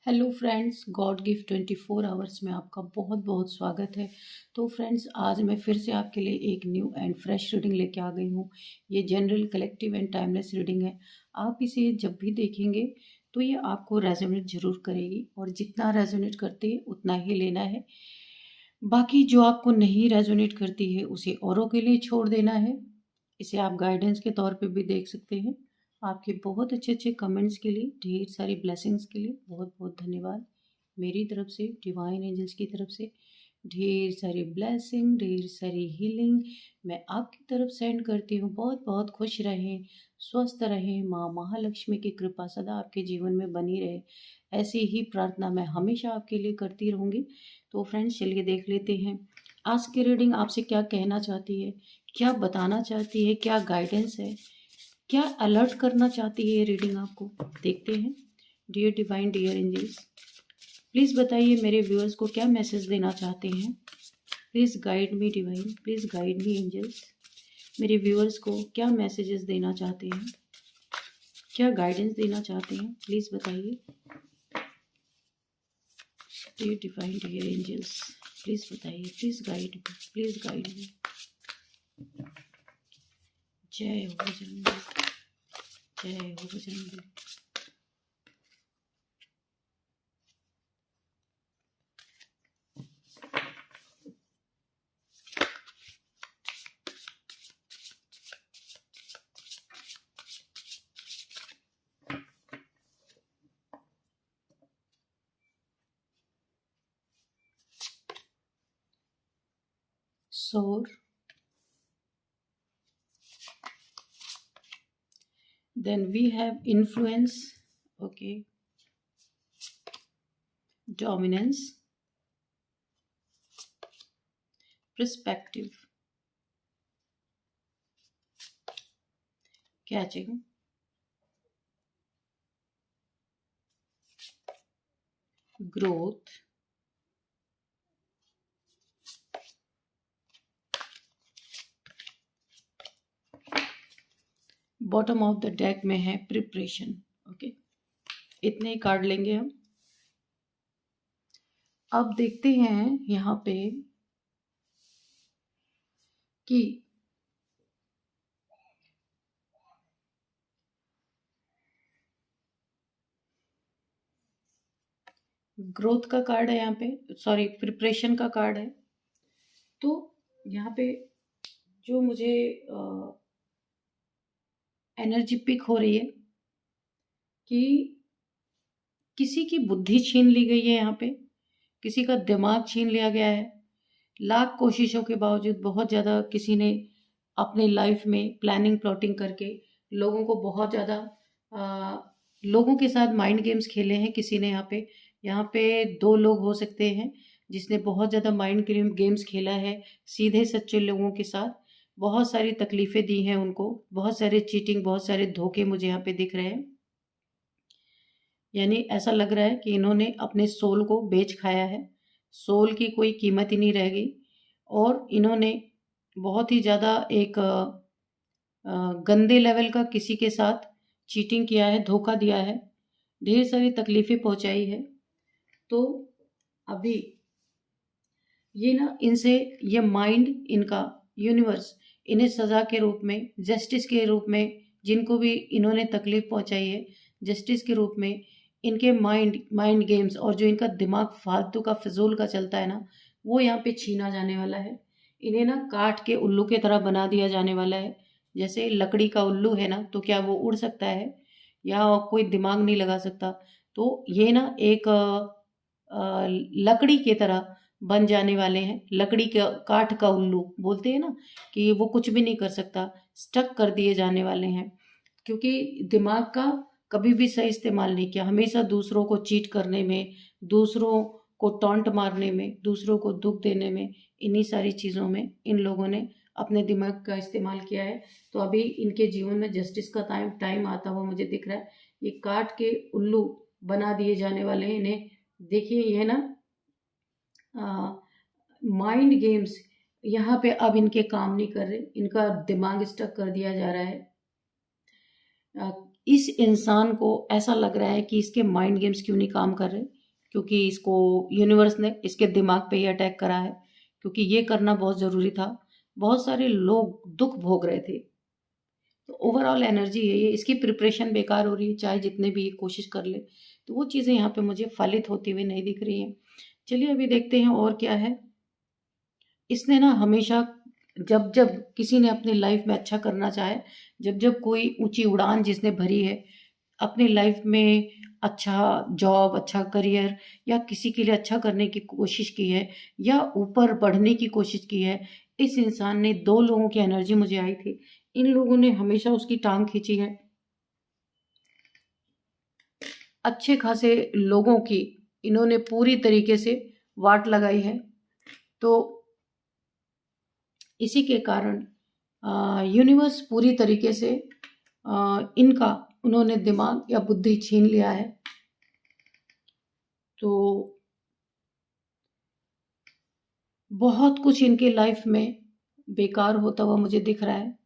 Hello friends, God gift 24 hours में आपका बहुत बहुत स्वागत है। तो फ्रेंड्स, आज मैं फिर से आपके लिए एक न्यू एंड फ्रेश रीडिंग लेके आ गई हूँ। ये general, collective and timeless reading है। आप इसे जब भी देखेंगे तो ये आपको रेजोनेट जरूर करेगी, और जितना रेजोनेट करती है उतना ही लेना है। बाकी जो आपको नहीं रेजोनेट करती है उसे औरों के लिए छोड़ देना है। इसे आप गाइडेंस के तौर पे भी देख सकते हैं। आपके बहुत अच्छे अच्छे कमेंट्स के लिए, ढेर सारी ब्लेसिंग्स के लिए बहुत बहुत धन्यवाद। मेरी तरफ से, डिवाइन एंजल्स की तरफ से ढेर सारी ब्लेसिंग, ढेर सारी हीलिंग मैं आपकी तरफ सेंड करती हूँ। बहुत बहुत खुश रहें, स्वस्थ रहें, माँ महालक्ष्मी की कृपा सदा आपके जीवन में बनी रहे, ऐसी ही प्रार्थना मैं हमेशा आपके लिए करती रहूँगी। तो फ्रेंड्स, चलिए देख लेते हैं आज की रीडिंग आपसे क्या कहना चाहती है, क्या बताना चाहती है, क्या गाइडेंस है, क्या अलर्ट करना चाहती है ये रीडिंग आपको। देखते हैं। Dear divine, dear angels, please बताइए मेरे व्यूअर्स को क्या मैसेज देना चाहते हैं। Please guide me divine, please guide me angels. मेरे व्यूअर्स को क्या मैसेजेस देना चाहते हैं, क्या गाइडेंस देना चाहते हैं, प्लीज़ बताइए। Dear divine, dear angels, please बताइए, please guide me, please guide me. जय हो बजरंगी, जय हो बजरंगी। सोर, then we have influence, okay, dominance, perspective, catching, growth, bottom of the deck में है प्रिपरेशन। ओके, इतने ही कार्ड लेंगे हम। अब देखते हैं यहाँ पे कि ग्रोथ का कार्ड है यहाँ पे, सॉरी प्रिपरेशन का कार्ड है। तो यहाँ पे जो मुझे एनर्जी पिक हो रही है कि किसी की बुद्धि छीन ली गई है, यहाँ पे किसी का दिमाग छीन लिया गया है। लाख कोशिशों के बावजूद बहुत ज़्यादा किसी ने अपने लाइफ में प्लानिंग प्लॉटिंग करके लोगों को बहुत ज़्यादा लोगों के साथ माइंड गेम्स खेले हैं किसी ने। यहाँ पे दो लोग हो सकते हैं जिसने बहुत ज़्यादा माइंड गेम्स खेला है सीधे सच्चे लोगों के साथ। बहुत सारी तकलीफ़ें दी हैं उनको, बहुत सारे चीटिंग, बहुत सारे धोखे मुझे यहाँ पे दिख रहे हैं। यानी ऐसा लग रहा है कि इन्होंने अपने सोल को बेच खाया है, सोल की कोई कीमत ही नहीं रह गई, और इन्होंने बहुत ही ज़्यादा एक गंदे लेवल का किसी के साथ चीटिंग किया है, धोखा दिया है, ढेर सारी तकलीफ़ें पहुंचाई है। तो अभी ये ना, इनसे ये माइंड, इनका यूनिवर्स इन्हें सज़ा के रूप में, जस्टिस के रूप में, जिनको भी इन्होंने तकलीफ़ पहुंचाई है, जस्टिस के रूप में इनके माइंड गेम्स और जो इनका दिमाग फालतू का फिजूल का चलता है ना, वो यहाँ पे छीना जाने वाला है। इन्हें ना काट के उल्लू की तरह बना दिया जाने वाला है। जैसे लकड़ी का उल्लू है ना, तो क्या वो उड़ सकता है या कोई दिमाग नहीं लगा सकता? तो ये ना एक लकड़ी की तरह बन जाने वाले हैं। लकड़ी का, काठ का उल्लू बोलते हैं ना, कि वो कुछ भी नहीं कर सकता, स्टक कर दिए जाने वाले हैं। क्योंकि दिमाग का कभी भी सही इस्तेमाल नहीं किया, हमेशा दूसरों को चीट करने में, दूसरों को टॉन्ट मारने में, दूसरों को दुख देने में, इन्हीं सारी चीज़ों में इन लोगों ने अपने दिमाग का इस्तेमाल किया है। तो अभी इनके जीवन में जस्टिस का टाइम आता हुआ मुझे दिख रहा है। ये काट के उल्लू बना दिए जाने वाले हैं इन्हें। देखिए, ये ना माइंड गेम्स यहाँ पे अब इनके काम नहीं कर रहे, इनका दिमाग स्टक कर दिया जा रहा है। इस इंसान को ऐसा लग रहा है कि इसके माइंड गेम्स क्यों नहीं काम कर रहे, क्योंकि इसको यूनिवर्स ने इसके दिमाग पे ही अटैक करा है, क्योंकि ये करना बहुत ज़रूरी था। बहुत सारे लोग दुख भोग रहे थे। तो ओवरऑल एनर्जी है ये, इसकी प्रिपरेशन बेकार हो रही है, चाहे जितने भी कोशिश कर ले। तो वो चीज़ें यहाँ पे मुझे फलित होती हुई नहीं दिख रही हैं। चलिए अभी देखते हैं और क्या है। इसने ना हमेशा जब जब किसी ने अपनी लाइफ में अच्छा करना चाहे, जब जब कोई ऊंची उड़ान जिसने भरी है अपनी लाइफ में, अच्छा जॉब, अच्छा करियर, या किसी के लिए अच्छा करने की कोशिश की है, या ऊपर बढ़ने की कोशिश की है, इस इंसान ने, दो लोगों की एनर्जी मुझे आई थी, इन लोगों ने हमेशा उसकी टांग खींची है। अच्छे खासे लोगों की इन्होंने पूरी तरीके से वाट लगाई है। तो इसी के कारण यूनिवर्स पूरी तरीके से इनका, उन्होंने दिमाग या बुद्धि छीन लिया है। तो बहुत कुछ इनके लाइफ में बेकार होता हुआ मुझे दिख रहा है।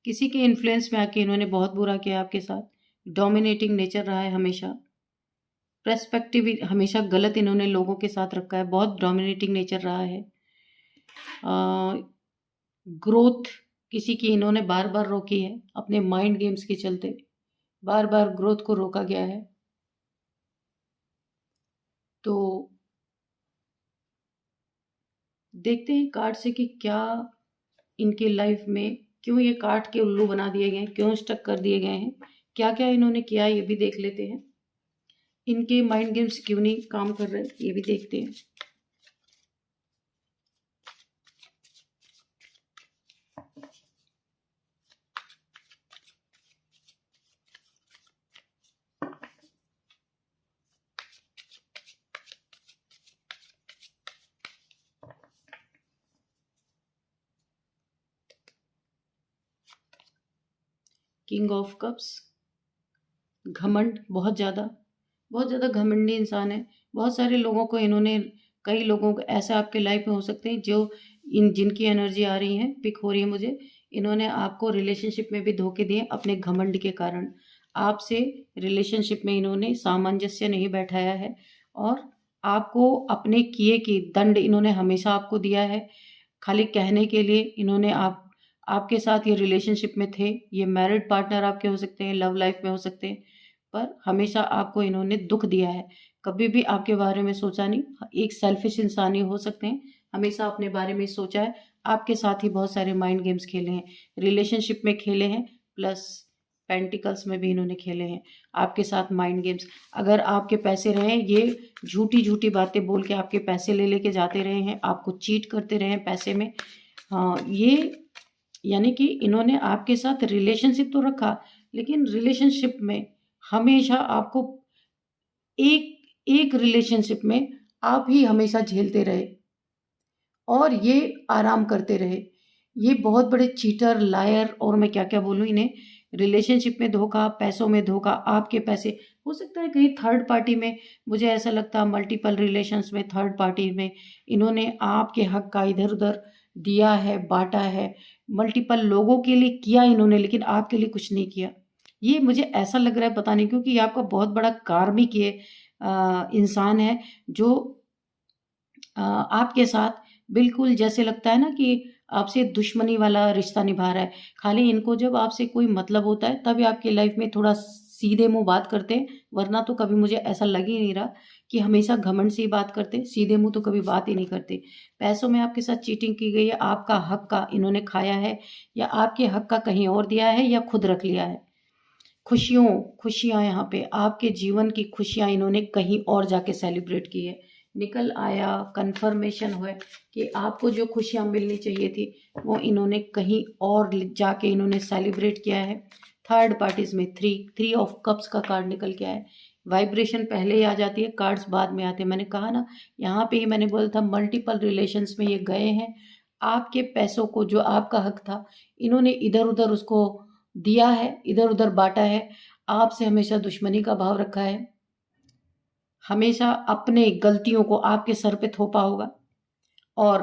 किसी के इन्फ्लुएंस में आके इन्होंने बहुत बुरा किया आपके साथ। डोमिनेटिंग नेचर रहा है हमेशा। पर्सपेक्टिव हमेशा गलत इन्होंने लोगों के साथ रखा है। बहुत डोमिनेटिंग नेचर रहा है। ग्रोथ किसी की इन्होंने बार बार रोकी है अपने माइंड गेम्स के चलते। बार बार ग्रोथ को रोका गया है। तो देखते हैं कार्ड से कि क्या इनके लाइफ में, क्यों ये काट के उल्लू बना दिए गए हैं, क्यों स्टक कर दिए गए हैं, क्या क्या इन्होंने किया, ये भी देख लेते हैं। इनके माइंड गेम्स क्यों नहीं काम कर रहे, ये भी देखते हैं। किंग ऑफ कप्स, घमंड, बहुत ज़्यादा घमंडी इंसान है। बहुत सारे लोगों को इन्होंने, कई लोगों को ऐसा आपके लाइफ में हो सकते हैं जो जिनकी एनर्जी आ रही है, पिक हो रही है मुझे, इन्होंने आपको रिलेशनशिप में भी धोखे दिए अपने घमंड के कारण। आपसे रिलेशनशिप में इन्होंने सामंजस्य नहीं बैठाया है, और आपको अपने किए की दंड इन्होंने हमेशा आपको दिया है। खाली कहने के लिए इन्होंने आपके साथ ये रिलेशनशिप में थे, ये मैरिड पार्टनर आपके हो सकते हैं, लव लाइफ में हो सकते हैं, पर हमेशा आपको इन्होंने दुख दिया है। कभी भी आपके बारे में सोचा नहीं। एक सेल्फिश इंसान ही हो सकते हैं, हमेशा अपने बारे में सोचा है। आपके साथ ही बहुत सारे माइंड गेम्स खेले हैं, रिलेशनशिप में खेले हैं, प्लस पेंटिकल्स में भी इन्होंने खेले हैं आपके साथ माइंड गेम्स। अगर आपके पैसे रहे, ये झूठी झूठी बातें बोल के आपके पैसे ले लेके जाते रहे हैं, आपको चीट करते रहे हैं पैसे में। हाँ, ये यानी कि इन्होंने आपके साथ रिलेशनशिप तो रखा, लेकिन रिलेशनशिप में हमेशा आपको एक एक रिलेशनशिप में आप ही हमेशा झेलते रहे और ये आराम करते रहे। ये बहुत बड़े चीटर, लायर, और मैं क्या क्या बोलूँ इन्हें। रिलेशनशिप में धोखा, पैसों में धोखा, आपके पैसे, हो सकता है कहीं थर्ड पार्टी में, मुझे ऐसा लगता है मल्टीपल रिलेशंस में, थर्ड पार्टी में इन्होंने आपके हक का इधर उधर दिया है, बांटा है। मल्टीपल लोगों के लिए किया इन्होंने, लेकिन आपके लिए कुछ नहीं किया। ये मुझे ऐसा लग रहा है, पता नहीं, क्योंकि ये आपका बहुत बड़ा कार्मिक ये इंसान है, जो आपके साथ बिल्कुल जैसे लगता है ना कि आपसे दुश्मनी वाला रिश्ता निभा रहा है। खाली इनको जब आपसे कोई मतलब होता है तभी आपकी लाइफ में थोड़ा सीधे मुंह बात करते हैं, वरना तो कभी मुझे ऐसा लग ही नहीं रहा कि हमेशा घमंड से ही बात करते हैं, सीधे मुंह तो कभी बात ही नहीं करते। पैसों में आपके साथ चीटिंग की गई है, आपका हक का इन्होंने खाया है, या आपके हक का कहीं और दिया है, या खुद रख लिया है। खुशियाँ यहाँ पे आपके जीवन की खुशियाँ इन्होंने कहीं और जाके सेलिब्रेट की है। निकल आया, कंफर्मेशन हुआ कि आपको जो खुशियाँ मिलनी चाहिए थी वो इन्होंने कहीं और जाके इन्होंने सेलिब्रेट किया है। थर्ड पार्टीज में थ्री ऑफ कप्स का कार्ड निकल के आया है। वाइब्रेशन पहले ही आ जाती है, कार्ड्स बाद में आते हैं। मैंने कहा ना, यहाँ पे ही मैंने बोला था मल्टीपल रिलेशंस में ये गए हैं। आपके पैसों को, जो आपका हक था, इन्होंने इधर उधर उसको दिया है, इधर उधर बांटा है। आपसे हमेशा दुश्मनी का भाव रखा है, हमेशा अपने गलतियों को आपके सर पे थोपा होगा। और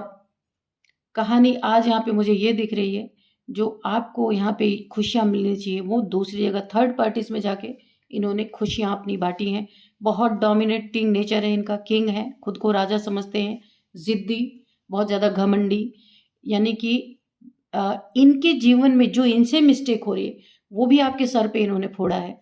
कहानी आज यहाँ पे मुझे ये दिख रही है, जो आपको यहाँ पे खुशियाँ मिलनी चाहिए वो दूसरी जगह थर्ड पार्टीज में जाके इन्होंने खुशियाँ अपनी बांटी हैं। बहुत डोमिनेटिंग नेचर है इनका, किंग है, खुद को राजा समझते हैं, ज़िद्दी, बहुत ज़्यादा घमंडी। यानी कि इनके जीवन में जो इनसे मिस्टेक हो रही है वो भी आपके सर पे इन्होंने फोड़ा है,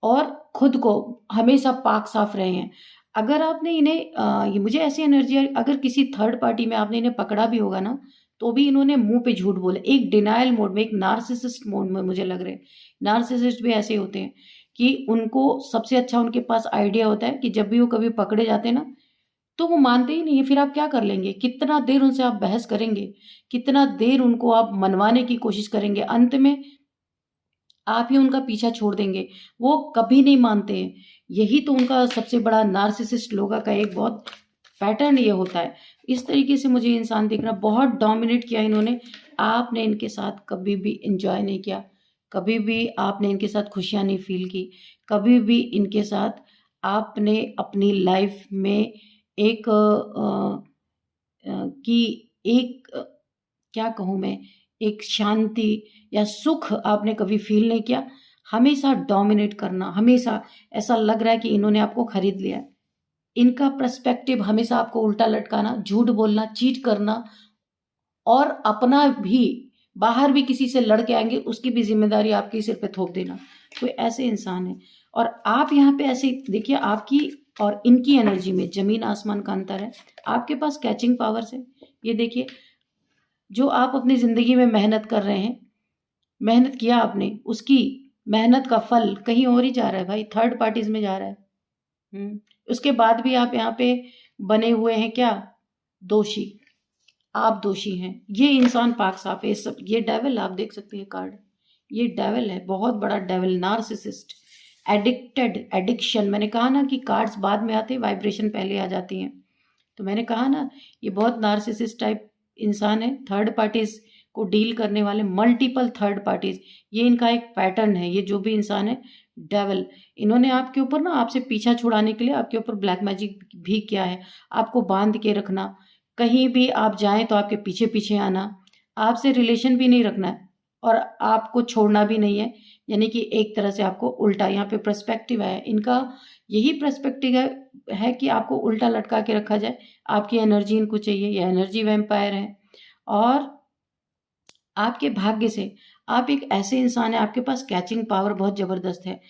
और खुद को हमेशा पाक साफ रहे हैं। अगर आपने इन्हें ये मुझे ऐसी एनर्जी है, अगर किसी थर्ड पार्टी में आपने इन्हें पकड़ा भी होगा ना, तो भी इन्होंने मुंह पे झूठ बोले, एक डिनायल मोड में, एक नार्सिसिस्ट मोड में मुझे लग रहे हैं। नार्सिसिस्ट भी ऐसे होते हैं कि उनको सबसे अच्छा उनके पास आइडिया होता है कि जब भी वो कभी पकड़े जाते हैं ना, तो वो मानते ही नहीं है। फिर आप क्या कर लेंगे, कितना देर उनसे आप बहस करेंगे, कितना देर उनको आप मनवाने की कोशिश करेंगे, अंत में आप ही उनका पीछा छोड़ देंगे। वो कभी नहीं मानते हैं। यही तो उनका सबसे बड़ा नार्सिसिस्ट लोगों का एक बहुत पैटर्न ये होता है। इस तरीके से मुझे इंसान दिख रहा, बहुत डोमिनेट किया इन्होंने। आपने इनके साथ कभी भी एंजॉय नहीं किया, कभी भी आपने इनके साथ खुशियाँ नहीं फील की, कभी भी इनके साथ आपने अपनी लाइफ में एक कि एक क्या कहूँ मैं, एक शांति या सुख आपने कभी फील नहीं किया। हमेशा डोमिनेट करना, हमेशा ऐसा लग रहा है कि इन्होंने आपको खरीद लिया है। इनका पर्सपेक्टिव हमेशा आपको उल्टा लटकाना, झूठ बोलना, चीट करना, और अपना भी, बाहर भी किसी से लड़ के आएंगे उसकी भी जिम्मेदारी आपके सिर पे थोप देना। कोई ऐसे इंसान है। और आप यहाँ पे ऐसे देखिए, आपकी और इनकी एनर्जी में जमीन आसमान का अंतर है। आपके पास कैचिंग पावर्स है। ये देखिए, जो आप अपनी ज़िंदगी में मेहनत कर रहे हैं, मेहनत किया आपने, उसकी मेहनत का फल कहीं और ही जा रहा है भाई, थर्ड पार्टीज में जा रहा है। उसके बाद भी आप यहाँ पे बने हुए हैं क्या, दोषी। आप दोषी हैं। ये इंसान पाक साफ है। सब ये डेविल, आप देख सकते हैं कार्ड, ये डेविल है, बहुत बड़ा डेविल, नार्सिसिस्ट, एडिक्टेड, एडिक्शन। मैंने कहा ना कि कार्ड्स बाद में आते हैं, वाइब्रेशन पहले आ जाती हैं। तो मैंने कहा ना, ये बहुत नार्सिसिस्ट टाइप इंसान है। थर्ड पार्टीज को डील करने वाले, मल्टीपल थर्ड पार्टीज, ये इनका एक पैटर्न है। ये जो भी इंसान है, डेविल, इन्होंने आपके ऊपर ना, आपसे पीछा छुड़ाने के लिए आपके ऊपर ब्लैक मैजिक भी किया है। आपको बांध के रखना, कहीं भी आप जाएं तो आपके पीछे पीछे आना, आपसे रिलेशन भी नहीं रखना है और आपको छोड़ना भी नहीं है। यानी कि एक तरह से आपको उल्टा, यहाँ पे पर्सपेक्टिव है इनका, यही पर्सपेक्टिव है कि आपको उल्टा लटका के रखा जाए। आपकी एनर्जी इनको चाहिए, ये एनर्जी वैम्पायर है। और आपके भाग्य से आप एक ऐसे इंसान है, आपके पास कैचिंग पावर बहुत ज़बरदस्त है।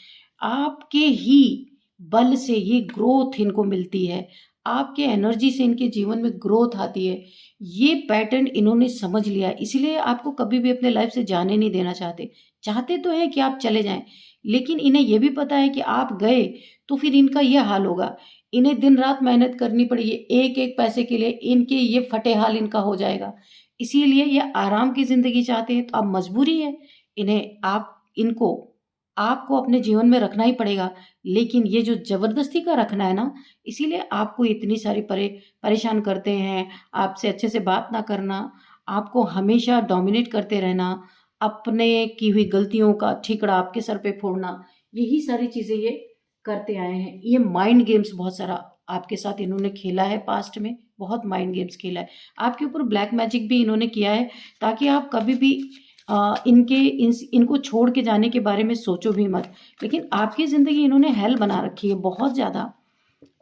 आपके ही बल से ये ग्रोथ इनको मिलती है, आपके एनर्जी से इनके जीवन में ग्रोथ आती है। ये पैटर्न इन्होंने समझ लिया, इसलिए आपको कभी भी अपने लाइफ से जाने नहीं देना चाहते। चाहते तो है कि आप चले जाएं, लेकिन इन्हें यह भी पता है कि आप गए तो फिर इनका यह हाल होगा। इन्हें दिन रात मेहनत करनी पड़ेगी एक एक पैसे के लिए, इनके ये फटे हाल इनका हो जाएगा। इसीलिए ये आराम की ज़िंदगी चाहते हैं। तो अब मजबूरी है इन्हें, इनको आपको अपने जीवन में रखना ही पड़ेगा। लेकिन ये जो ज़बरदस्ती का रखना है ना, इसीलिए आपको इतनी सारी परेशान करते हैं। आपसे अच्छे से बात ना करना, आपको हमेशा डोमिनेट करते रहना, अपने की हुई गलतियों का ठिकरा आपके सर पे फोड़ना, यही सारी चीज़ें ये करते आए हैं। ये माइंड गेम्स बहुत सारा आपके साथ इन्होंने खेला है, पास्ट में बहुत माइंड गेम्स खेला है। आपके ऊपर ब्लैक मैजिक भी इन्होंने किया है, ताकि आप कभी भी इनको छोड़ के जाने के बारे में सोचो भी मत। लेकिन आपकी ज़िंदगी इन्होंने हेल बना रखी है बहुत ज़्यादा,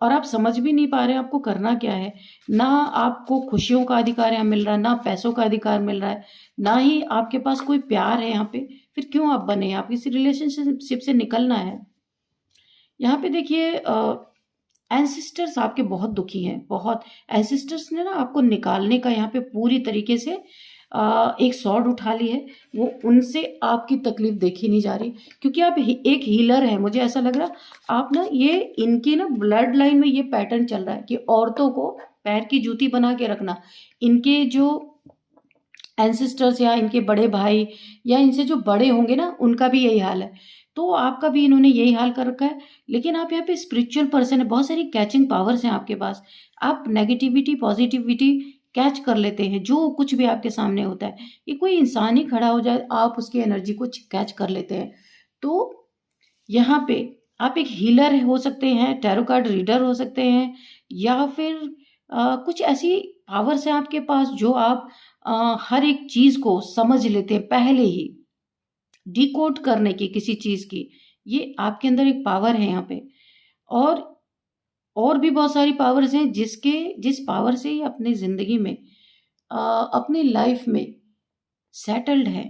और आप समझ भी नहीं पा रहे आपको करना क्या है। ना आपको खुशियों का अधिकार यहाँ मिल रहा है, ना पैसों का अधिकार मिल रहा है, ना ही आपके पास कोई प्यार है यहाँ पे। फिर क्यों आप बने, आप किसी रिलेशनशिप से निकलना है। यहाँ पे देखिए, एंसिस्टर्स आपके बहुत दुखी हैं, बहुत। एंसिस्टर्स ने ना आपको निकालने का यहाँ पे पूरी तरीके से एक सॉर्ड उठा ली है। वो उनसे आपकी तकलीफ देखी नहीं जा रही, क्योंकि आप एक हीलर हैं। मुझे ऐसा लग रहा, आप ना, ये इनके ना ब्लड लाइन में ये पैटर्न चल रहा है कि औरतों को पैर की जूती बना के रखना। इनके जो एंसिस्टर्स या इनके बड़े भाई या इनसे जो बड़े होंगे ना, उनका भी यही हाल है। तो आपका भी इन्होंने यही हाल कर रखा है। लेकिन आप यहाँ पे स्पिरिचुअल पर्सन है, बहुत सारी कैचिंग पावर्स हैं आपके पास। आप नेगेटिविटी पॉजिटिविटी कैच कर लेते हैं, जो कुछ भी आपके सामने होता है। ये कोई इंसान ही खड़ा हो जाए, आप उसकी एनर्जी को कैच कर लेते हैं। तो यहाँ पे आप एक हीलर हो सकते हैं, टैरो कार्ड रीडर हो सकते हैं, या फिर कुछ ऐसी पावर्स हैं आपके पास जो आप हर एक चीज़ को समझ लेते हैं पहले ही, डिकोड करने की किसी चीज़ की। ये आपके अंदर एक पावर है यहाँ पे। और भी बहुत सारी पावर्स हैं जिस पावर से ये अपनी ज़िंदगी में अपनी लाइफ में सेटल्ड है।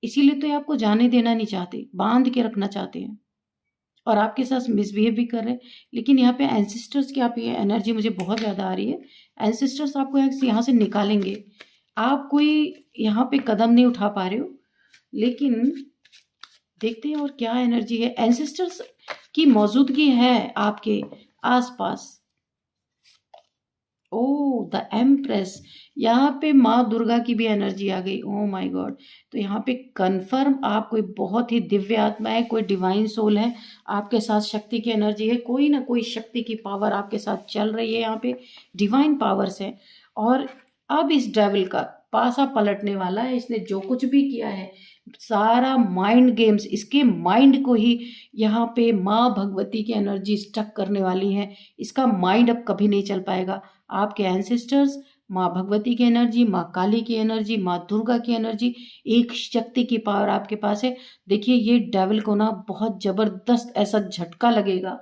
इसीलिए तो ये आपको जाने देना नहीं चाहते, बांध के रखना चाहते हैं और आपके साथ मिसबिहेव भी कर रहे हैं। लेकिन यहाँ पे एंसेस्टर्स की आप ये एनर्जी मुझे बहुत ज़्यादा आ रही है। एंसेस्टर्स आपको यहाँ से निकालेंगे। आप कोई यहाँ पे कदम नहीं उठा पा रहे हो, लेकिन देखते हैं और क्या एनर्जी है। एंसेस्टर्स की मौजूदगी है आपके आसपास। ओ द एम्प्रेस, यहाँ पे माँ दुर्गा की भी एनर्जी आ गई। Oh my God. तो यहाँ पे कंफर्म आप कोई बहुत ही दिव्य आत्मा है, कोई डिवाइन सोल है, आपके साथ शक्ति की एनर्जी है, कोई ना कोई शक्ति की पावर आपके साथ चल रही है। यहाँ पे डिवाइन पावर्स है। और अब इस डेविल का पासा पलटने वाला है। इसने जो कुछ भी किया है सारा माइंड गेम्स, इसके माइंड को ही यहाँ पे माँ भगवती की एनर्जी स्टक करने वाली है। इसका माइंड अब कभी नहीं चल पाएगा। आपके एंसेस्टर्स, माँ भगवती की एनर्जी, माँ काली की एनर्जी, माँ दुर्गा की एनर्जी, एक शक्ति की पावर आपके पास है। देखिए ये डेविल को ना बहुत जबरदस्त ऐसा झटका लगेगा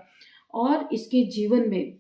और इसके जीवन में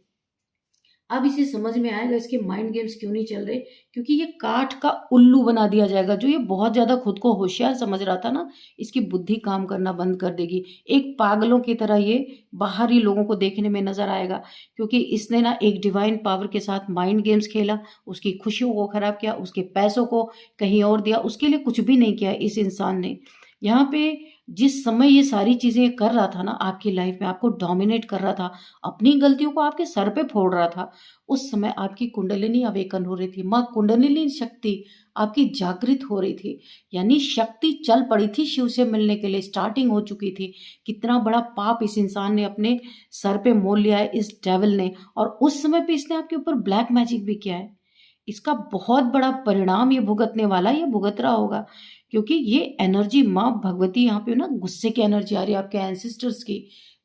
अब इसे समझ में आएगा इसके माइंड गेम्स क्यों नहीं चल रहे, क्योंकि ये काठ का उल्लू बना दिया जाएगा। जो ये बहुत ज़्यादा खुद को होशियार समझ रहा था ना, इसकी बुद्धि काम करना बंद कर देगी। एक पागलों की तरह ये बाहरी लोगों को देखने में नजर आएगा, क्योंकि इसने ना एक डिवाइन पावर के साथ माइंड गेम्स खेला, उसकी खुशियों को खराब किया, उसके पैसों को कहीं और दिया, उसके लिए कुछ भी नहीं किया इस इंसान ने। यहाँ पे जिस समय ये सारी चीजें कर रहा था ना, आपकी लाइफ में आपको डोमिनेट कर रहा था, अपनी गलतियों को आपके सर पे फोड़ रहा था, उस समय आपकी कुंडलिनी अवेकन हो रही थी। माँ कुंडलिनी शक्ति आपकी जागृत हो रही थी, यानी शक्ति चल पड़ी थी शिव से मिलने के लिए, स्टार्टिंग हो चुकी थी। कितना बड़ा पाप इस इंसान ने अपने सर पे मोल लिया है, इस डेविल ने। और उस समय पे इसने आपके ऊपर ब्लैक मैजिक भी किया है। इसका बहुत बड़ा परिणाम ये भुगतने वाला, ये भुगत रहा होगा, क्योंकि ये एनर्जी माँ भगवती यहाँ पे ना गुस्से की एनर्जी आ रही है, आपके एंसेस्टर्स की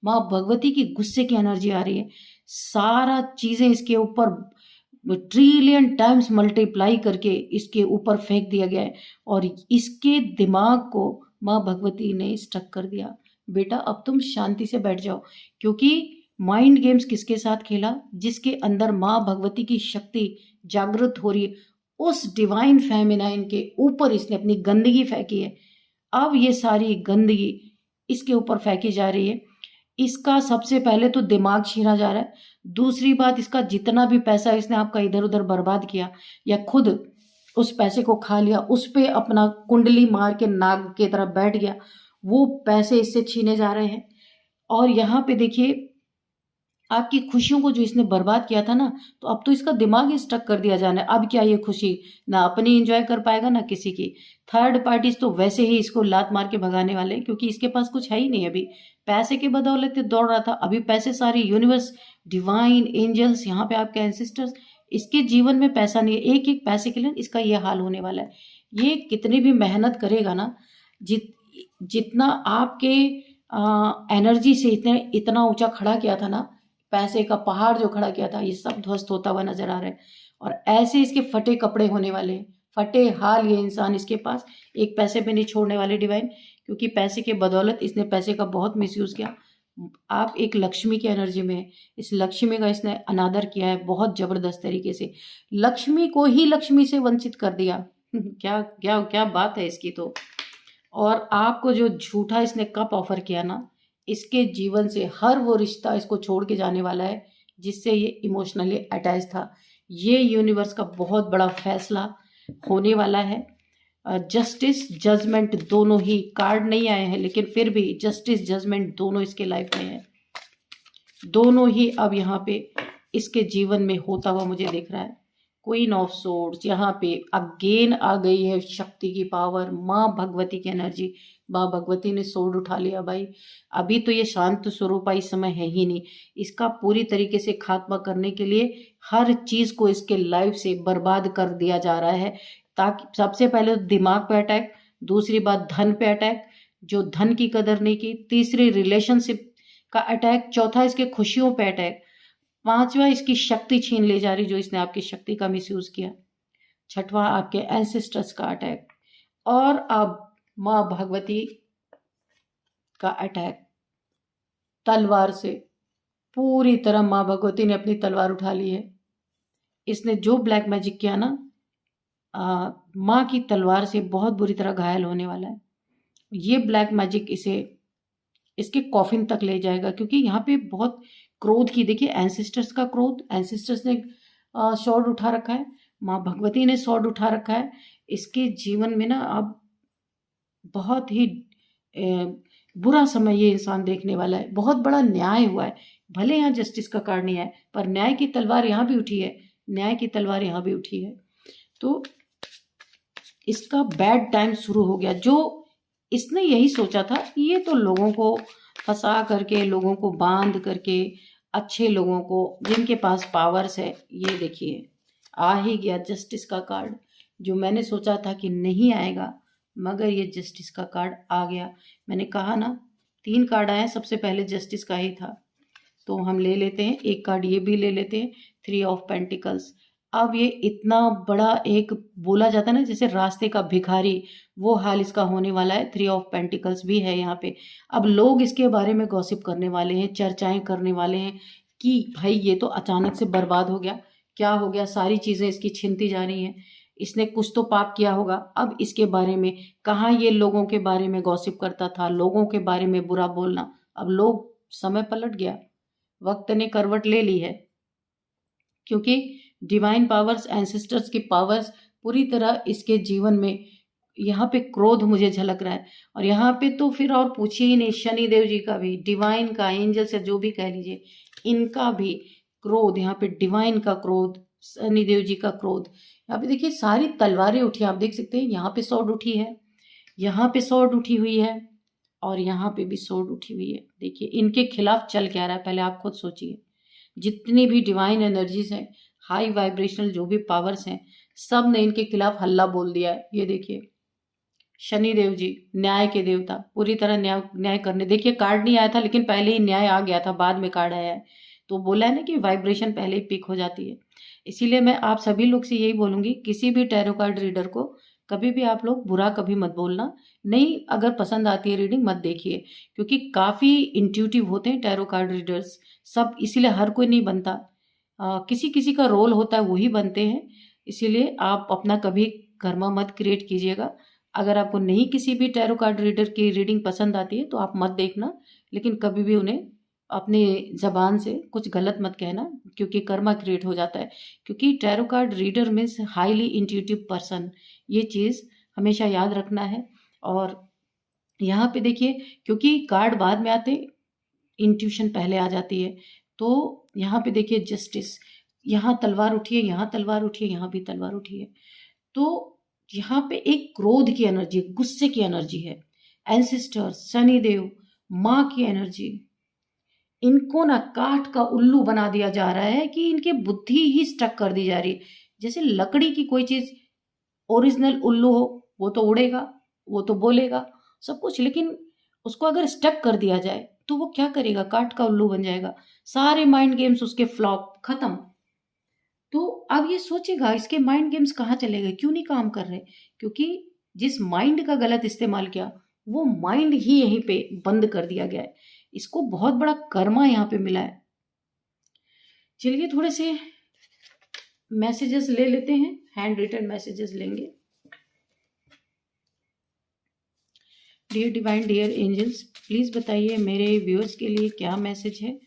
माँ भगवती की गुस्से की एनर्जी आ रही है। सारा चीजें इसके ऊपर ट्रिलियन टाइम्स मल्टीप्लाई करके इसके ऊपर फेंक दिया गया है और इसके दिमाग को माँ भगवती ने स्टक कर दिया। बेटा अब तुम शांति से बैठ जाओ, क्योंकि माइंड गेम्स किसके साथ खेला, जिसके अंदर माँ भगवती की शक्ति जागृत हो रही है, उस डिवाइन फेमिनाइन के ऊपर इसने अपनी गंदगी फेंकी है। अब ये सारी गंदगी इसके ऊपर फेंकी जा रही है। इसका सबसे पहले तो दिमाग छीना जा रहा है। दूसरी बात, इसका जितना भी पैसा इसने आपका इधर उधर बर्बाद किया या खुद उस पैसे को खा लिया, उस पे अपना कुंडली मार के नाग की तरह बैठ गया, वो पैसे इससे छीने जा रहे हैं। और यहाँ पे देखिए आपकी खुशियों को जो इसने बर्बाद किया था ना, तो अब तो इसका दिमाग ही स्टक कर दिया जाना है। अब क्या ये खुशी ना अपनी एंजॉय कर पाएगा ना किसी की। थर्ड पार्टीज तो वैसे ही इसको लात मार के भगाने वाले हैं, क्योंकि इसके पास कुछ है ही नहीं। अभी पैसे के बदौलत ये दौड़ रहा था, अभी पैसे सारी यूनिवर्स, डिवाइन एंजल्स, यहाँ पे आपके एंसेस्टर्स, इसके जीवन में पैसा नहीं है। एक एक पैसे के लिए इसका ये हाल होने वाला है। ये कितनी भी मेहनत करेगा ना, जितना आपके एनर्जी से इतना ऊंचा खड़ा किया था ना, पैसे का पहाड़ जो खड़ा किया था, ये सब ध्वस्त होता हुआ नजर आ रहा है। और ऐसे इसके फटे कपड़े होने वाले हैं, फटे हाल ये इंसान इसके पास एक पैसे पे नहीं छोड़ने वाले डिवाइन, क्योंकि पैसे के बदौलत इसने पैसे का बहुत मिसयूज किया। आप एक लक्ष्मी की एनर्जी में है, इस लक्ष्मी का इसने अनादर किया है बहुत जबरदस्त तरीके से, लक्ष्मी को ही लक्ष्मी से वंचित कर दिया। क्या क्या क्या बात है इसकी तो। और आपको जो झूठा इसने कप ऑफर किया ना, इसके जीवन से हर वो रिश्ता इसको छोड़ के जाने वाला है जिससे ये इमोशनली अटैच था। ये यूनिवर्स का बहुत बड़ा फैसला होने वाला है। जस्टिस जजमेंट दोनों ही कार्ड नहीं आए हैं, लेकिन फिर भी जस्टिस जजमेंट दोनों इसके लाइफ में है। दोनों ही अब यहाँ पे इसके जीवन में होता हुआ मुझे दिख रहा है। क्वीन ऑफ सोर्ड्स यहाँ पे अगेन आ गई है, शक्ति की पावर, माँ भगवती की एनर्जी। माँ भगवती ने सोर्ड उठा लिया भाई। अभी तो ये शांत स्वरूपा इस समय है ही नहीं, इसका पूरी तरीके से खात्मा करने के लिए हर चीज को इसके लाइफ से बर्बाद कर दिया जा रहा है। ताकि सबसे पहले तो दिमाग पे अटैक, दूसरी बात धन पे अटैक, जो धन की कदर नहीं की, तीसरी रिलेशनशिप का अटैक, चौथा इसके खुशियों पे अटैक, पांचवा इसकी शक्ति छीन ले जा रही जो इसने आपकी शक्ति का मिसयूज किया, छठवां आपके एंसेस्टर्स का अटैक, और अब माँ भगवती का अटैक। तलवार से पूरी तरह माँ भगवती ने अपनी तलवार उठा ली है। इसने जो ब्लैक मैजिक किया ना, माँ की तलवार से बहुत बुरी तरह घायल होने वाला है। ये ब्लैक मैजिक इसे इसके कॉफिन तक ले जाएगा, क्योंकि यहाँ पे बहुत क्रोध की, देखिए एंसेस्टर्स का क्रोध, एंसेस्टर्स ने स्वॉर्ड उठा रखा है, माँ भगवती ने स्वॉर्ड उठा रखा है। इसके जीवन में ना अब बहुत ही बुरा समय ये इंसान देखने वाला है। बहुत बड़ा न्याय हुआ है, भले यहाँ जस्टिस का कार्ड नहीं है, पर न्याय की तलवार यहाँ भी उठी है, न्याय की तलवार यहाँ भी उठी है। तो इसका बैड टाइम शुरू हो गया। जो इसने यही सोचा था कि ये तो लोगों को फंसा करके, लोगों को बांध करके, अच्छे लोगों को जिनके पास पावर्स है, ये देखिए आ ही गया जस्टिस का कार्ड। जो मैंने सोचा था कि नहीं आएगा, मगर ये जस्टिस का कार्ड आ गया। मैंने कहा ना 3 कार्ड आए, सबसे पहले जस्टिस का ही था। तो हम ले लेते हैं एक कार्ड, ये भी ले लेते हैं, 3 ऑफ पेंटिकल्स। अब ये इतना बड़ा एक बोला जाता है ना जैसे रास्ते का भिखारी, वो हाल इसका होने वाला है। 3 ऑफ पेंटिकल्स भी है यहाँ पे। अब लोग इसके बारे में गॉसिप करने वाले हैं, चर्चाएं करने वाले हैं कि भाई ये तो अचानक से बर्बाद हो गया, क्या हो गया, सारी चीज़ें इसकी छीनती जा रही हैं, इसने कुछ तो पाप किया होगा। अब इसके बारे में कहाँ ये लोगों के बारे में गॉसिप करता था, लोगों के बारे में बुरा बोलना, अब लोग समय पलट गया, वक्त ने करवट ले ली है, क्योंकि डिवाइन पावर्स, एंसेस्टर्स की पावर्स पूरी तरह इसके जीवन में, यहाँ पे क्रोध मुझे झलक रहा है। और यहाँ पे तो फिर और पूछिए ही नहीं, शनिदेव जी का भी, डिवाइन का, एंजल से जो भी कह लीजिए, इनका भी क्रोध, यहाँ पे डिवाइन का क्रोध, शनिदेव जी का क्रोध। यहाँ पे देखिए सारी तलवारें उठी, आप देख सकते हैं, यहाँ पे स्वॉर्ड उठी है, यहाँ पे स्वॉर्ड उठी हुई है, और यहाँ पे भी स्वॉर्ड उठी हुई है। देखिए इनके खिलाफ चल क्या रहा है, पहले आप खुद सोचिए। जितनी भी डिवाइन एनर्जीज हैं, हाई वाइब्रेशनल जो भी पावर्स हैं, सब ने इनके खिलाफ हल्ला बोल दिया है। ये देखिए शनिदेव जी, न्याय के देवता, पूरी तरह न्याय करने, देखिए कार्ड नहीं आया था लेकिन पहले ही न्याय आ गया था, बाद में कार्ड आया है। तो बोला है ना कि वाइब्रेशन पहले ही पीक हो जाती है। इसीलिए मैं आप सभी लोग से यही बोलूंगी, किसी भी टैरो कार्ड रीडर को कभी भी आप लोग बुरा कभी मत बोलना, नहीं अगर पसंद आती है रीडिंग मत देखिए, क्योंकि काफ़ी इंट्यूटिव होते हैं टैरो कार्ड रीडर्स सब, इसीलिए हर कोई नहीं बनता, किसी किसी का रोल होता है, वही बनते हैं। इसीलिए आप अपना कभी कर्मा मत क्रिएट कीजिएगा। अगर आपको नहीं किसी भी टैरो कार्ड रीडर की रीडिंग पसंद आती है तो आप मत देखना, लेकिन कभी भी उन्हें अपने ज़बान से कुछ गलत मत कहना, क्योंकि कर्मा क्रिएट हो जाता है। क्योंकि tarot card reader means highly intuitive person, ये चीज़ हमेशा याद रखना है। और यहाँ पे देखिए, क्योंकि कार्ड बाद में आते, इंट्यूशन पहले आ जाती है। तो यहाँ पे देखिए जस्टिस, यहाँ तलवार उठी है, यहाँ तलवार उठी है, यहाँ भी तलवार उठी है। तो यहाँ पे एक क्रोध की एनर्जी, गुस्से की एनर्जी है, एंसेस्टर्स, शनिदेव, माँ की एनर्जी, इनको ना काठ का उल्लू बना दिया जा रहा है कि इनकी बुद्धि ही स्टक कर दी जा रही है। जैसे लकड़ी की कोई चीज ओरिजिनल उल्लू हो, वो तो उड़ेगा, वो तो बोलेगा सब कुछ, लेकिन उसको अगर स्टक कर दिया जाए तो वो क्या करेगा, काठ का उल्लू बन जाएगा, सारे माइंड गेम्स उसके फ्लॉप, खत्म। तो अब ये सोचेगा इसके माइंड गेम्स कहाँ चले गए, क्यों नहीं काम कर रहे, क्योंकि जिस माइंड का गलत इस्तेमाल किया वो माइंड ही यहीं पे बंद कर दिया गया है। इसको बहुत बड़ा कर्मा यहाँ पे मिला है। चलिए थोड़े से मैसेजेस ले लेते हैं, हैंड रिटन मैसेजेस लेंगे। Dear divine, dear angels, please बताइए मेरे व्यूअर्स के लिए क्या मैसेज है,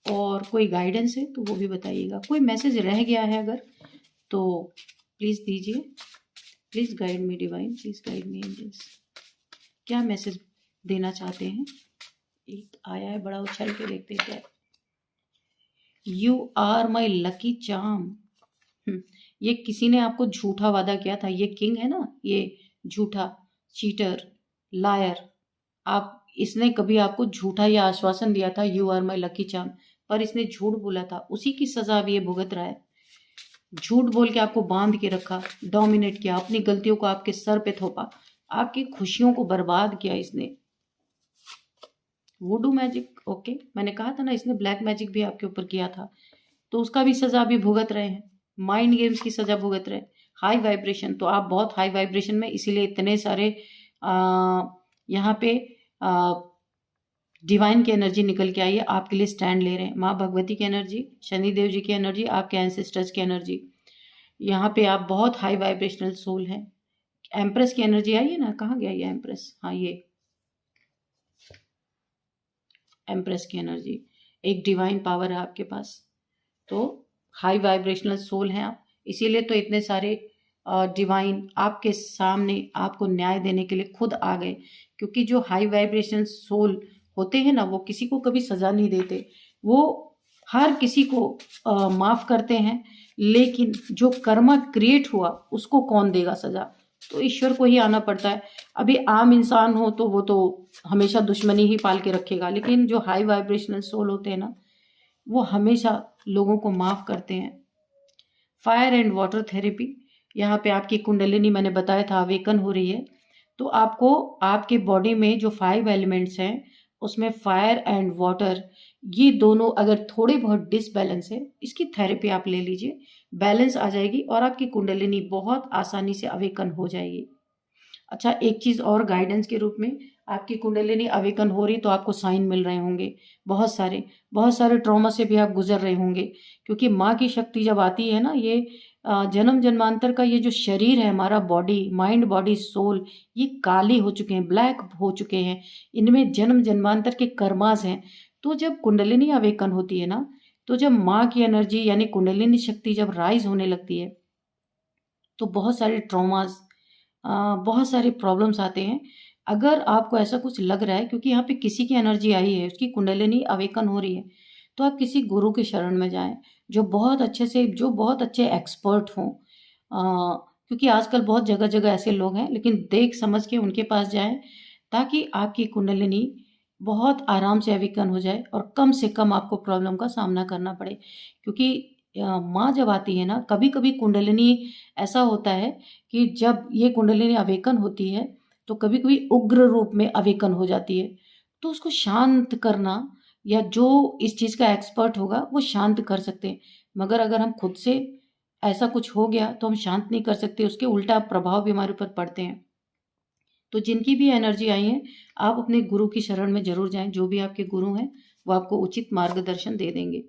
और कोई गाइडेंस है तो वो भी बताइएगा। कोई मैसेज रह गया है अगर तो प्लीज़ दीजिए। Please guide me divine, please guide me angels, क्या मैसेज देना चाहते हैं। एक आया है, बड़ा उछल के देखते हैं क्या। You are my lucky charm. ये किसी ने आपको झूठा वादा किया था, ये किंग है ना, ये झूठा, चीटर, लायर। आप, इसने कभी आपको झूठा या आश्वासन दिया था, you are my lucky charm, पर इसने झूठ बोला था, उसी की सजा अब ये भुगत रहा है। झूठ बोल के आपको बांध के रखा, डोमिनेट किया, अपनी गलतियों को आपके सर पे थोपा, आपकी खुशियों को बर्बाद किया इसने। वुडू मैजिक, ओके, मैंने कहा था ना इसने ब्लैक मैजिक भी आपके ऊपर किया था, तो उसका भी सजा अभी भुगत रहे हैं। माइंड गेम्स की सजा भुगत रहे हैं। हाई वाइब्रेशन, तो आप बहुत हाई वाइब्रेशन में, इसीलिए इतने सारे यहाँ पे डिवाइन की एनर्जी निकल के आई है, आपके लिए स्टैंड ले रहे हैं। माँ भगवती की एनर्जी, शनिदेव जी की एनर्जी, आपके एंसेस्टर्स की एनर्जी। यहाँ पे आप बहुत हाई वाइब्रेशनल सोल हैं। एम्प्रेस की एनर्जी आई है ना, कहाँ गया ये एम्प्रेस, हाँ ये एम्प्रेस की एनर्जी, एक डिवाइन पावर है आपके पास। तो हाई वाइब्रेशनल सोल हैं आप, इसीलिए तो इतने सारे डिवाइन आपके सामने आपको न्याय देने के लिए खुद आ गए। क्योंकि जो हाई वाइब्रेशनल सोल होते हैं ना, वो किसी को कभी सजा नहीं देते, वो हर किसी को माफ करते हैं। लेकिन जो कर्मा क्रिएट हुआ उसको कौन देगा सजा, तो ईश्वर को ही आना पड़ता है। अभी आम इंसान हो तो वो तो हमेशा दुश्मनी ही पाल के रखेगा, लेकिन जो हाई वाइब्रेशनल सोल होते हैं ना, वो हमेशा लोगों को माफ करते हैं। फायर एंड वाटर थेरेपी, यहाँ पे आपकी कुंडलिनी मैंने बताया था अवेकन हो रही है। तो आपको आपके बॉडी में जो 5 एलिमेंट्स हैं उसमें फायर एंड वाटर, ये दोनों अगर थोड़े बहुत डिसबैलेंस है, इसकी थेरेपी आप ले लीजिए, बैलेंस आ जाएगी और आपकी कुंडलिनी बहुत आसानी से अवेकन हो जाएगी। अच्छा, एक चीज़ और गाइडेंस के रूप में, आपकी कुंडलिनी अवेकन हो रही तो आपको साइन मिल रहे होंगे बहुत सारे ट्रॉमा से भी आप गुजर रहे होंगे। क्योंकि माँ की शक्ति जब आती है ना, ये जन्म जन्मांतर का ये जो शरीर है हमारा, बॉडी माइंड बॉडी सोल, ये काली हो चुके हैं, ब्लैक हो चुके हैं, इनमें जन्म जन्मांतर के कर्मास हैं। तो जब कुंडलिनी अवेकन होती है ना, तो जब माँ की एनर्जी यानी कुंडलिनी शक्ति जब राइज होने लगती है, तो बहुत सारे ट्रॉमास, बहुत सारे प्रॉब्लम्स आते हैं। अगर आपको ऐसा कुछ लग रहा है, क्योंकि यहाँ पे किसी की एनर्जी आई है, उसकी कुंडलिनी अवेकन हो रही है, तो आप किसी गुरु की शरण में जाएं, जो बहुत अच्छे एक्सपर्ट हों। क्योंकि आजकल बहुत जगह जगह ऐसे लोग हैं, लेकिन देख समझ के उनके पास जाएं, ताकि आपकी कुंडलिनी बहुत आराम से अवेकन हो जाए और कम से कम आपको प्रॉब्लम का सामना करना पड़े। क्योंकि माँ जब आती है ना, कभी कभी कुंडलिनी ऐसा होता है कि जब ये कुंडलिनी अवेकन होती है तो कभी कभी उग्र रूप में अवेकन हो जाती है। तो उसको शांत करना, या जो इस चीज़ का एक्सपर्ट होगा वो शांत कर सकते हैं। मगर अगर हम खुद से ऐसा कुछ हो गया तो हम शांत नहीं कर सकते, उसके उल्टा प्रभाव भी हमारे ऊपर पड़ते हैं। तो जिनकी भी एनर्जी आई है, आप अपने गुरु की शरण में जरूर जाएं। जो भी आपके गुरु हैं वो आपको उचित मार्गदर्शन दे देंगे।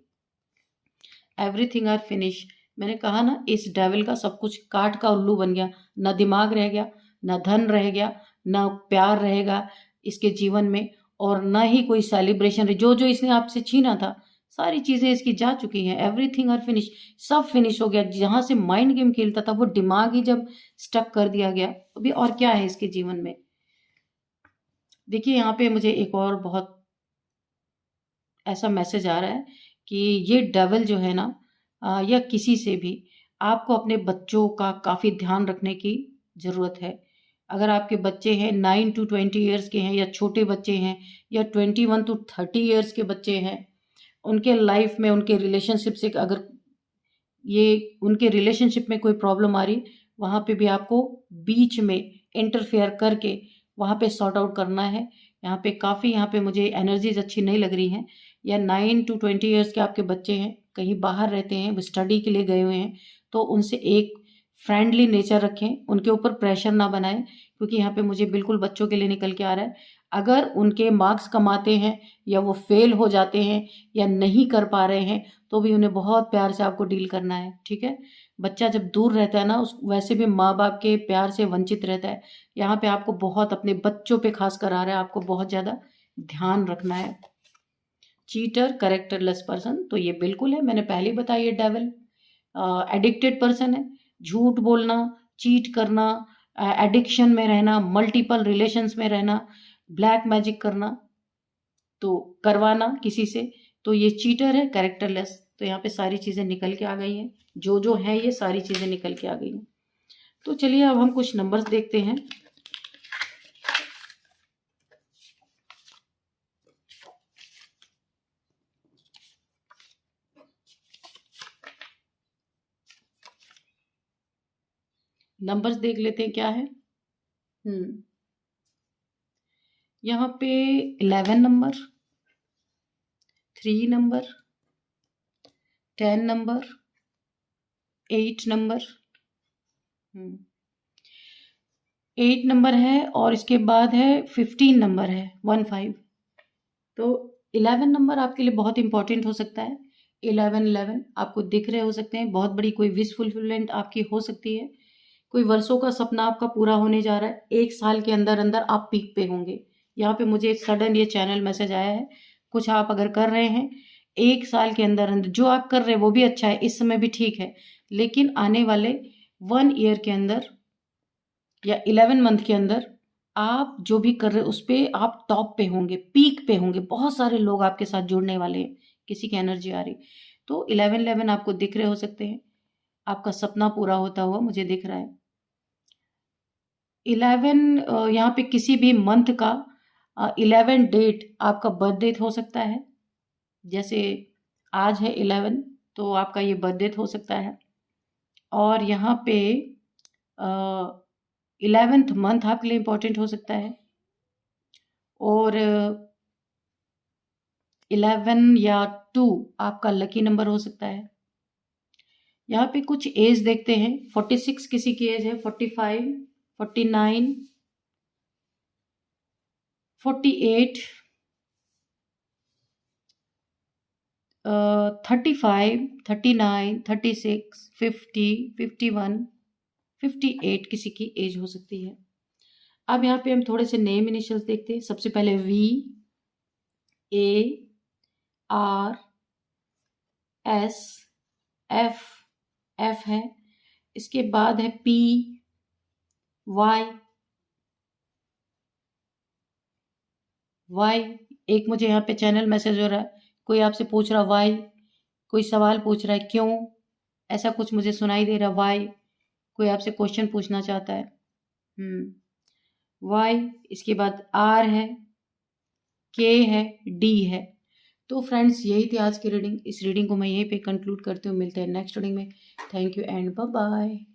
एवरीथिंग आर फिनिश, मैंने कहा ना, इस डेविल का सब कुछ काट का उल्लू बन गया। ना दिमाग रह गया, ना धन रह गया, ना प्यार रहेगा इसके जीवन में, और ना ही कोई सेलिब्रेशन। जो जो इसने आपसे छीना था, सारी चीजें इसकी जा चुकी हैं। एवरीथिंग आर फिनिश, सब फिनिश हो गया। जहां से माइंड गेम खेलता था, वो दिमाग ही जब स्टक कर दिया गया, अभी और क्या है इसके जीवन में। देखिए, यहाँ पे मुझे एक और बहुत ऐसा मैसेज आ रहा है कि ये डेविल जो है ना, या किसी से भी, आपको अपने बच्चों का काफ़ी ध्यान रखने की ज़रूरत है। अगर आपके बच्चे हैं 9 to 20 ईयर्स के हैं, या छोटे बच्चे हैं, या 21 to 30 ईयर्स के बच्चे हैं, उनके लाइफ में उनके रिलेशनशिप से, अगर ये उनके रिलेशनशिप में कोई प्रॉब्लम आ रही, वहाँ पे भी आपको बीच में इंटरफेयर करके वहाँ पे सॉर्ट आउट करना है। यहाँ पे काफ़ी, यहाँ पे मुझे एनर्जीज अच्छी नहीं लग रही हैं। या 9 to 20 ईयर्स के आपके बच्चे हैं, कहीं बाहर रहते हैं, वो स्टडी के लिए गए हुए हैं, तो उनसे एक फ्रेंडली नेचर रखें, उनके ऊपर प्रेशर ना बनाएं। क्योंकि यहाँ पे मुझे बिल्कुल बच्चों के लिए निकल के आ रहा है। अगर उनके मार्क्स कमाते हैं, या वो फेल हो जाते हैं, या नहीं कर पा रहे हैं, तो भी उन्हें बहुत प्यार से आपको डील करना है, ठीक है। बच्चा जब दूर रहता है ना, उस वैसे भी माँ बाप के प्यार से वंचित रहता है। यहाँ पे आपको बहुत अपने बच्चों पे खास कर आ रहा है, आपको बहुत ज़्यादा ध्यान रखना है। चीटर, कैरेक्टरलेस पर्सन, तो ये बिल्कुल है, मैंने पहले ही बताया, ये डेविल एडिक्टेड पर्सन है। झूठ बोलना, चीट करना, एडिक्शन में रहना, मल्टीपल रिलेशंस में रहना, ब्लैक मैजिक करना, तो करवाना किसी से, तो ये चीटर है, कैरेक्टरलेस। तो यहाँ पे सारी चीज़ें निकल के आ गई हैं, जो जो है ये सारी चीज़ें निकल के आ गई हैं। तो चलिए अब हम कुछ नंबर्स देखते हैं। नंबर्स देख लेते हैं क्या है। यहाँ पे 11 number, 3 number, 10 number, 8 number, 8 number है, और इसके बाद है 15 नंबर है, 15। तो 11 नंबर आपके लिए बहुत इंपॉर्टेंट हो सकता है। 11 आपको दिख रहे हो सकते हैं, बहुत बड़ी कोई विश फुलफिलमेंट आपकी हो सकती है। कोई वर्षों का सपना आपका पूरा होने जा रहा है। 1 साल के अंदर अंदर आप पीक पे होंगे। यहाँ पे मुझे सडन ये चैनल मैसेज आया है। कुछ आप अगर कर रहे हैं 1 साल के अंदर अंदर, जो आप कर रहे हैं वो भी अच्छा है, इस समय भी ठीक है, लेकिन आने वाले 1 ईयर के अंदर या 11 मंथ के अंदर आप जो भी कर रहे हो उस पे आप टॉप पे होंगे, पीक पे होंगे। बहुत सारे लोग आपके साथ जुड़ने वाले हैं, किसी की एनर्जी आ रही। तो 11 आपको दिख रहे हो सकते हैं, आपका सपना पूरा होता हुआ मुझे दिख रहा है। 11 यहाँ पे किसी भी मंथ का 11 डेट आपका बर्थ डेट हो सकता है। जैसे आज है 11, तो आपका ये बर्थ डेट हो सकता है। और यहाँ पे 11th मंथ आपके लिए इम्पोर्टेंट हो सकता है। और 11 या 2 आपका लकी नंबर हो सकता है। यहाँ पे कुछ एज देखते हैं। 46 किसी की एज है, 45, 49, 48, 35, 39, 36, 50, 51, 58 किसी की एज हो सकती है। अब यहाँ पे हम थोड़े से नेम इनिशियल्स देखते हैं। सबसे पहले V, A, R, S, F, F है। इसके बाद है पी, वाई, वाई। एक मुझे यहाँ पे चैनल मैसेज हो रहा है, कोई आपसे पूछ रहा वाई, कोई सवाल पूछ रहा है क्यों, ऐसा कुछ मुझे सुनाई दे रहा वाई, कोई आपसे क्वेश्चन पूछना चाहता है। वाई। इसके बाद आर है, के है, डी है। तो फ्रेंड्स यही थी आज की रीडिंग। इस रीडिंग को मैं यहीं पे कंक्लूड करती हूँ। मिलते हैं नेक्स्ट रीडिंग में। Thank you and bye bye.